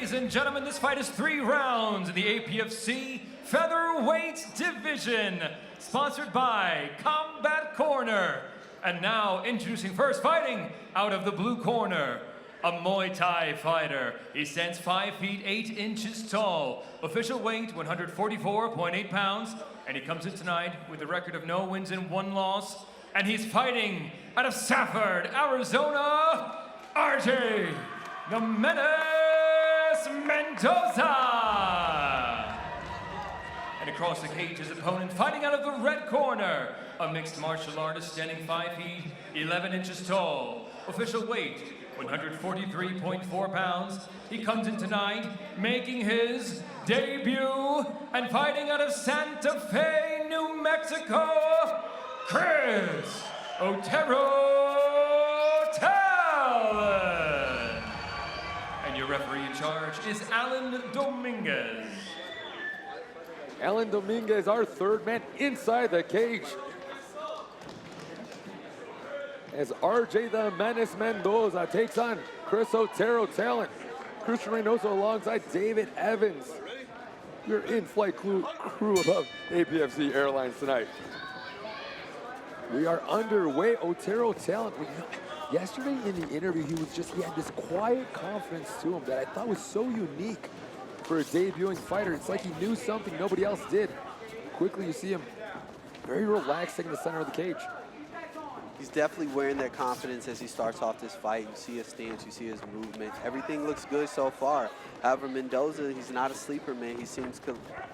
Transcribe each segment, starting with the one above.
Ladies and gentlemen, this fight is 3 rounds in the APFC Featherweight Division, sponsored by Combat Corner. And now, introducing first, fighting out of the blue corner, a Muay Thai fighter. He stands 5 feet 8 inches tall, official weight 144.8 pounds, and he comes in tonight with a record of no wins and 1 loss. And he's fighting out of Safford, Arizona, RJ, the Menace Mendoza. And across the cage, his opponent fighting out of the red corner, a mixed martial artist standing 5 feet 11 inches tall, official weight 143.4 pounds. He comes in tonight making his debut and fighting out of Santa Fe, New Mexico, Kris Otero-Talent. And your referee in charge is Alan Dominguez. Alan Dominguez, our 3rd man inside the cage, as RJ the Menace Mendoza takes on Kris Otero-Talent. Christian Reynoso alongside David Evans. Your in-flight crew above APFC Airlines tonight. We are underway. Otero-Talent, yesterday in the interview, he had this quiet confidence to him that I thought was so unique for a debuting fighter. It's like he knew something nobody else did. Quickly you see him very relaxed in the center of the cage. He's definitely wearing that confidence as he starts off this fight. You see his stance, you see his movement. Everything looks good so far. However, Mendoza, he's not a sleeper, man. He seems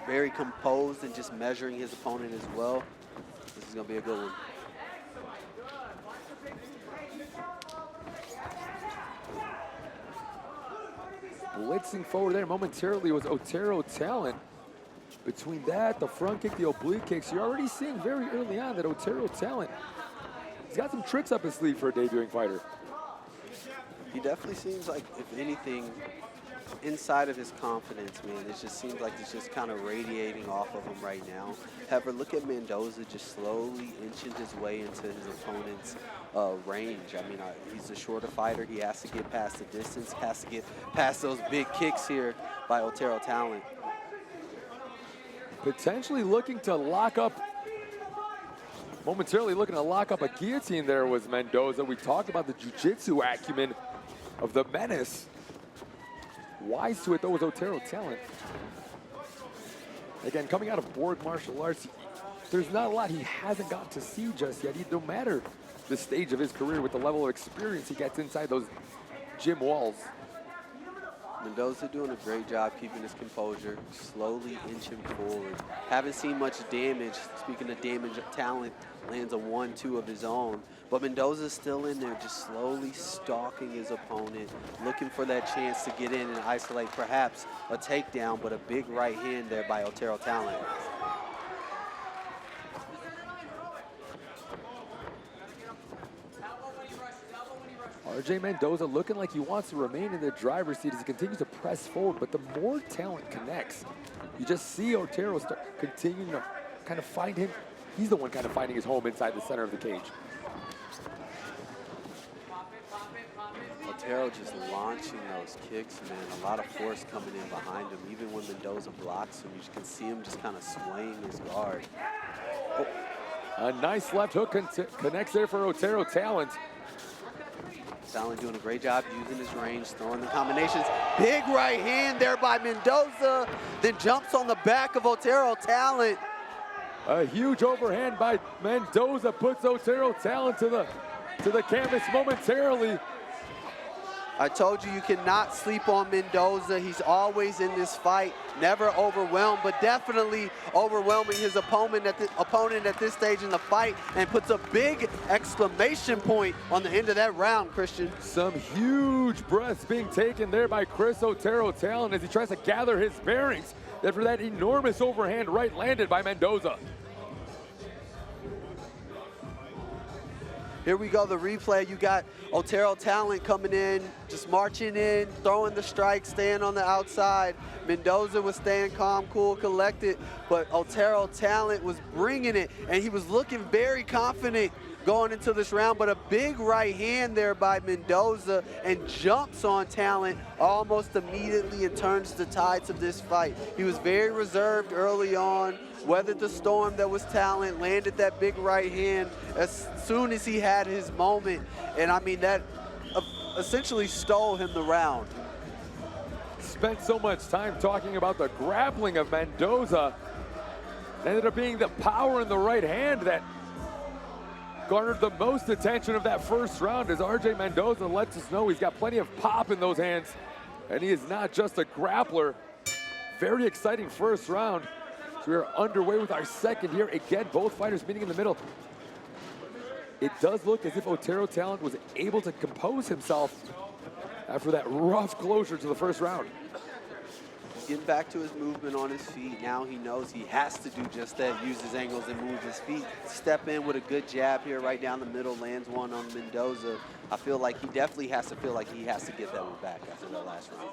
very composed and just measuring his opponent as well. This is going to be a good one. Blitzing forward there momentarily was Otero-Talent. Between that, the front kick, the oblique kicks, you're already seeing very early on that Otero-Talent, he's got some tricks up his sleeve for a debuting fighter. He definitely seems like, if anything, inside of his confidence, man, it just seems like it's just kind of radiating off of him right now. However, look at Mendoza just slowly inching his way into his opponent's range. I mean, he's a shorter fighter. He has to get past the distance, has to get past those big kicks here by Otero-Talent. Potentially looking to lock up, momentarily looking to lock up a guillotine there was Mendoza. We talked about the jiu-jitsu acumen of the Menace. Wise to it though was Otero-Talent. Again, coming out of board martial arts, there's not a lot he hasn't gotten to see just yet. No matter the stage of his career, with the level of experience he gets inside those gym walls. Mendoza doing a great job keeping his composure, slowly inching forward. Haven't seen much damage. Speaking of damage, Talent lands a 1-2 of his own. But Mendoza's still in there, just slowly stalking his opponent, looking for that chance to get in and isolate perhaps a takedown, but a big right hand there by Otero-Talent. RJ Mendoza looking like he wants to remain in the driver's seat as he continues to press forward, but the more Talent connects, you just see Otero start continuing to kind of find him. He's the one kind of finding his home inside the center of the cage. Otero just launching those kicks, man. A lot of force coming in behind him. Even when Mendoza blocks him, you can see him just kind of swaying his guard. Oh. A nice left hook connects there for Otero-Talent. Talent doing a great job using his range, throwing the combinations. Big right hand there by Mendoza, then jumps on the back of Otero-Talent. A huge overhand by Mendoza puts Otero-Talent to the canvas momentarily. I told you, you cannot sleep on Mendoza. He's always in this fight, never overwhelmed, but definitely overwhelming his opponent at this stage in the fight, and puts a big exclamation point on the end of that round, Christian. Some huge breaths being taken there by Kris Otero-Talent as he tries to gather his bearings after that enormous overhand right landed by Mendoza. Here we go, the replay. You got Otero-Talent coming in, just marching in, throwing the strikes, staying on the outside. Mendoza was staying calm, cool, collected, but Otero-Talent was bringing it, and he was looking very confident going into this round, but a big right hand there by Mendoza and jumps on Talent almost immediately and turns the tides of this fight. He was very reserved early on, weathered the storm that was Talent, landed that big right hand as soon as he had his moment. And I mean, that essentially stole him the round. Spent so much time talking about the grappling of Mendoza. It ended up being the power in the right hand that garnered the most attention of that first round, as RJ Mendoza lets us know he's got plenty of pop in those hands, and he is not just a grappler. Very exciting first round. So we are underway with our second here. Again, both fighters meeting in the middle. It does look as if Otero-Talent was able to compose himself after that rough closure to the first round. Getting back to his movement on his feet. Now he knows he has to do just that, use his angles and move his feet. Step in with a good jab here right down the middle, lands one on Mendoza. I feel like he definitely has to feel like he has to get that one back after that last round.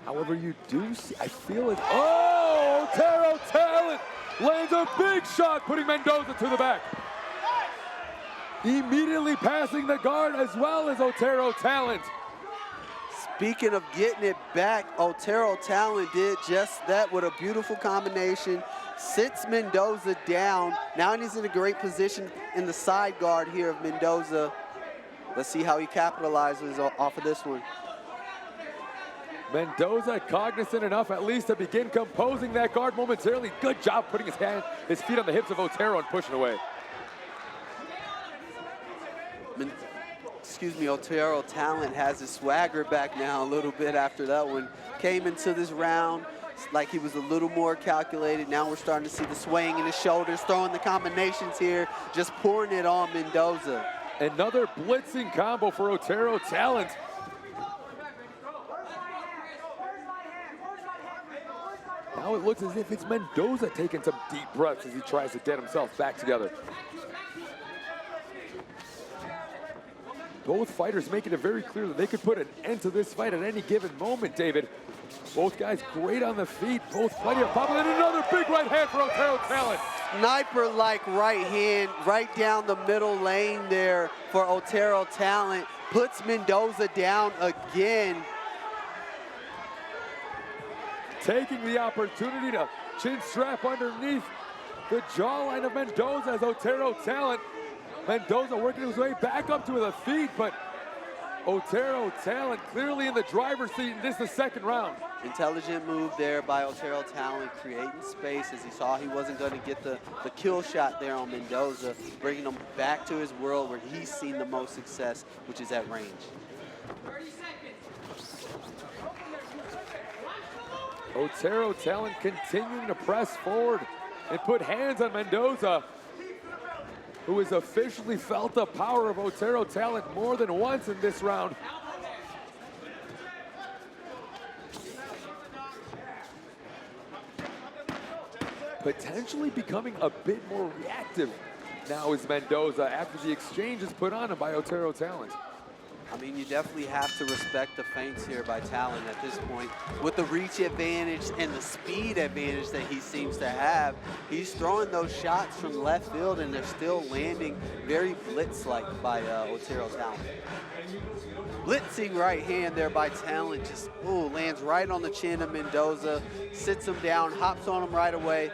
However, you do see, I feel it. Oh, Otero-Talent lands a big shot, putting Mendoza to the back. Immediately passing the guard as well as Otero-Talent. Speaking of getting it back, Otero-Talent did just that with a beautiful combination. Sits Mendoza down. Now he's in a great position in the side guard here of Mendoza. Let's see how he capitalizes off of this one. Mendoza cognizant enough at least to begin composing that guard momentarily. Good job putting his feet on the hips of Otero and pushing away. Otero-Talent has his swagger back now a little bit after that one. Came into this round like he was a little more calculated. Now we're starting to see the swaying in his shoulders, throwing the combinations here, just pouring it on Mendoza. Another blitzing combo for Otero-Talent. Now it looks as if it's Mendoza taking some deep breaths as he tries to get himself back together. Both fighters making it very clear that they could put an end to this fight at any given moment, David. Both guys great on the feet, both plenty of pop, and then another big right hand for Otero-Talent. Sniper-like right hand right down the middle lane there for Otero-Talent. Puts Mendoza down again. Taking the opportunity to chin strap underneath the jawline of Mendoza as Otero-Talent. Mendoza working his way back up to the feet, but Otero-Talent clearly in the driver's seat in this, the second round. Intelligent move there by Otero-Talent, creating space as he saw he wasn't going to get the kill shot there on Mendoza, bringing him back to his world where he's seen the most success, which is at range. Otero-Talent continuing to press forward and put hands on Mendoza, who has officially felt the power of Otero-Talent more than once in this round. Potentially becoming a bit more reactive now is Mendoza after the exchange is put on him by Otero-Talent. I mean, you definitely have to respect the feints here by Talent at this point. With the reach advantage and the speed advantage that he seems to have, he's throwing those shots from left field and they're still landing very blitz-like by Otero-Talent. Blitzing right hand there by Talent, just lands right on the chin of Mendoza, sits him down, hops on him right away.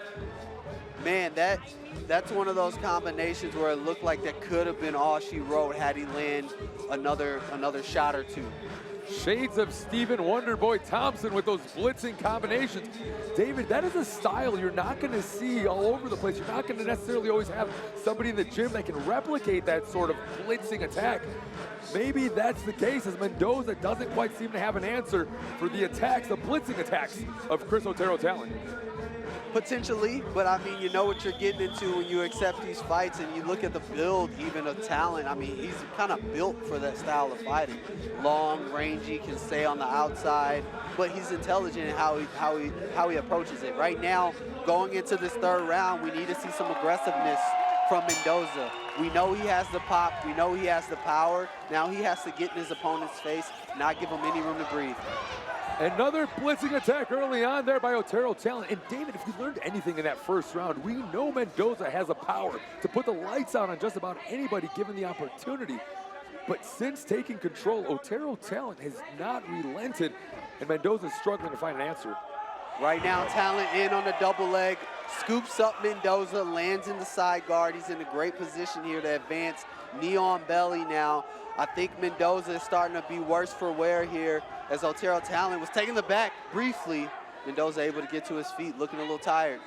Man, that's one of those combinations where it looked like that could have been all she wrote had he land another shot or two. Shades of Stephen Wonderboy Thompson with those blitzing combinations. David, that is a style you're not going to see all over the place. You're not going to necessarily always have somebody in the gym that can replicate that sort of blitzing attack. Maybe that's the case, as Mendoza doesn't quite seem to have an answer for the attacks, the blitzing attacks of Kris Otero-Talent. Potentially, but I mean, you know what you're getting into when you accept these fights and you look at the build even of Talent. I mean, he's kind of built for that style of fighting. Long, rangy, can stay on the outside, but he's intelligent in how he approaches it. Right now, going into this third round, we need to see some aggressiveness from Mendoza. We know he has the pop, we know he has the power. Now he has to get in his opponent's face, not give him any room to breathe. Another blitzing attack early on there by Otero-Talent. And David, if we learned anything in that first round, we know Mendoza has the power to put the lights out on just about anybody given the opportunity. But since taking control, Otero-Talent has not relented, and Mendoza is struggling to find an answer. Right now, Talent in on the double leg, scoops up Mendoza, lands in the side guard. He's in a great position here to advance knee on belly now. I think Mendoza is starting to be worse for wear here as Otero-Talent was taking the back briefly. Mendoza able to get to his feet, looking a little tired.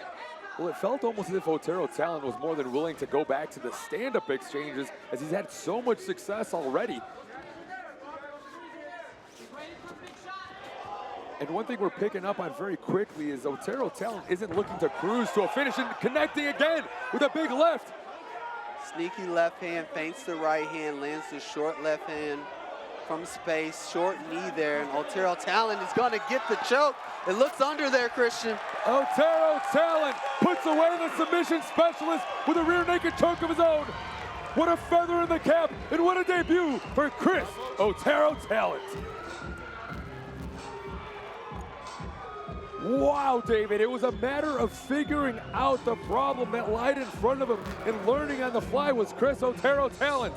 Well, it felt almost as if Otero-Talent was more than willing to go back to the stand-up exchanges as he's had so much success already. And one thing we're picking up on very quickly is Otero-Talent isn't looking to cruise to a finish and connecting again with a big left. Sneaky left hand, feints the right hand, lands the short left hand from space, short knee there, and Otero-Talent is gonna get the choke. It looks under there, Christian. Otero-Talent puts away the submission specialist with a rear naked choke of his own. What a feather in the cap, and what a debut for Kris Otero-Talent. Wow, David, it was a matter of figuring out the problem that lied in front of him, and learning on the fly was Kris Otero-Talent.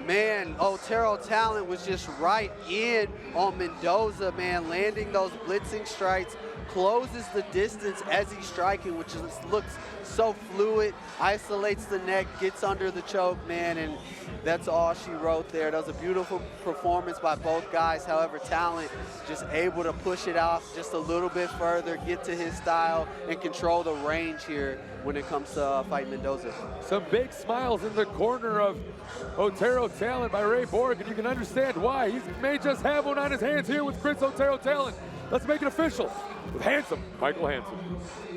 Man, Otero-Talent was just right in on Mendoza, man, landing those blitzing strikes, closes the distance as he's striking, which just looks so fluid, isolates the neck, gets under the choke, man, and that's all she wrote there. That was a beautiful performance by both guys. However, Talent just able to push it off just a little bit further, get to his style, and control the range here when it comes to fighting Mendoza. Some big smiles in the corner of Otero-Talent by Ray Borg, and you can understand why. He may just have one on his hands here with Kris Otero-Talent. Let's make it official with handsome Michael Hansen.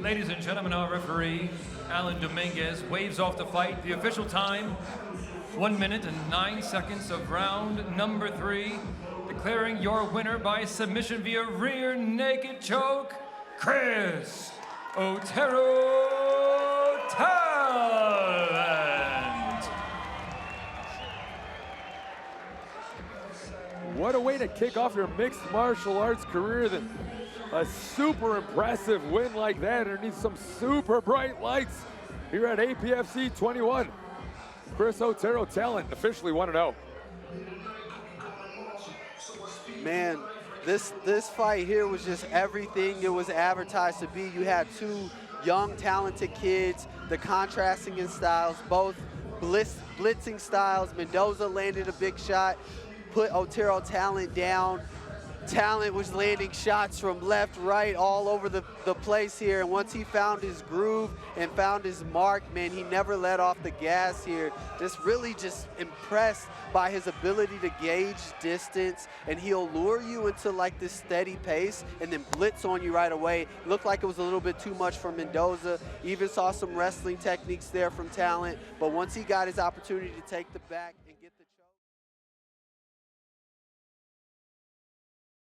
Ladies and gentlemen, our referee, Alan Dominguez, waves off the fight. The official time, 1 minute and 9 seconds of round number 3. Declaring your winner by submission via rear naked choke, Kris Otero-Talent. What a way to kick off your mixed martial arts career than a super impressive win like that underneath some super bright lights here at APFC 21. Kris Otero-Talent officially 1-0. Man, this fight here was just everything it was advertised to be. You had two young, talented kids, the contrasting in styles, both blitzing styles. Mendoza landed a big shot, put Otero-Talent down. Talent was landing shots from left, right, all over the place here. And once he found his groove and found his mark, man, he never let off the gas here. Just really just impressed by his ability to gauge distance, and he'll lure you into like this steady pace and then blitz on you right away. Looked like it was a little bit too much for Mendoza. Even saw some wrestling techniques there from Talent, but once he got his opportunity to take the back and get the